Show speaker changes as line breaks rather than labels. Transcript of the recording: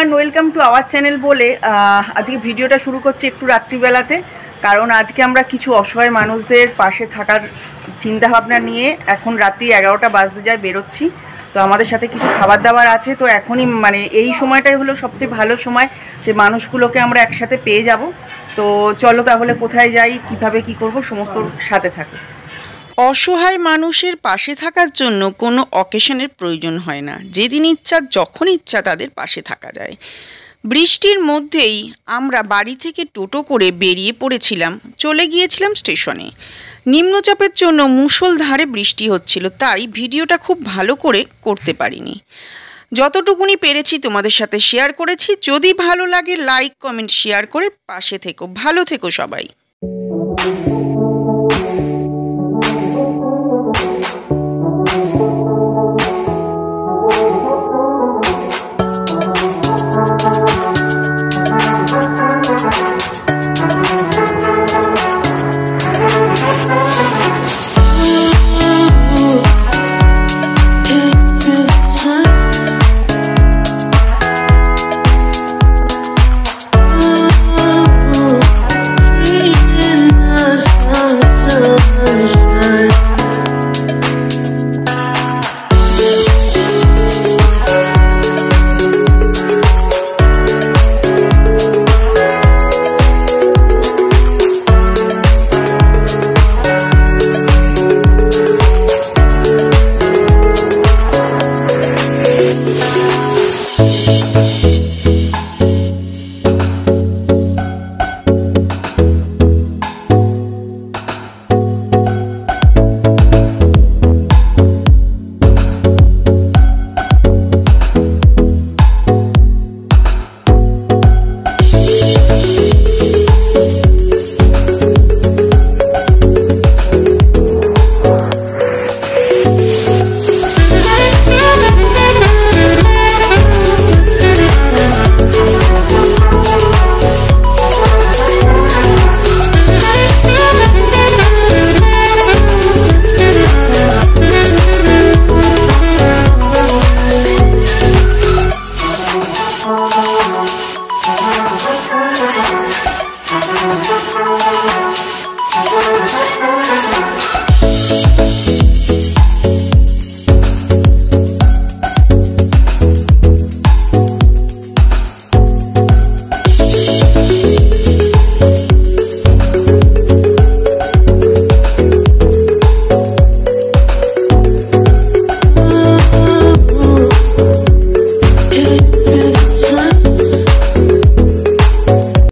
Everyone, welcome to our channel বলে আজকে ভিডিওটা শুরু করছি একটু রাত্রিবেলাতে। কারণ আজকে আমরা কিছু অসহায় মানুষদের পাশে থাকার চিন্তাভাবনা নিয়ে এখন রাত্রি 11টা বাজতে যায় বেরোচ্ছি। তো আমাদের সাথে কিছু খাবার দাবার আছে, তো এখনই মানে এই সময়টাই হলো সবচেয়ে ভালো সময় যে মানুষগুলোকে আমরা একসাথে পেয়ে যাব। তো চলো তাহলে কোথায় যাই, কিভাবে কি করব, সমস্ত সাথে থাকো।
অসহায় মানুষের পাশে থাকার জন্য কোনো অকেশনের প্রয়োজন হয় না, যেদিন ইচ্ছা যখন ইচ্ছা তাদের পাশে থাকা যায়। বৃষ্টির মধ্যেই আমরা বাড়ি থেকে টোটো করে বেরিয়ে পড়েছিলাম, চলে গিয়েছিলাম স্টেশনে। নিম্নচাপের জন্য মুষলধারে বৃষ্টি হচ্ছিল, তাই ভিডিওটা খুব ভালো করে করতে পারিনি। যতটুকুনি পেরেছি তোমাদের সাথে শেয়ার করেছি। যদি ভালো লাগে লাইক কমেন্ট শেয়ার করে পাশে থেকো। ভালো থেকো সবাই।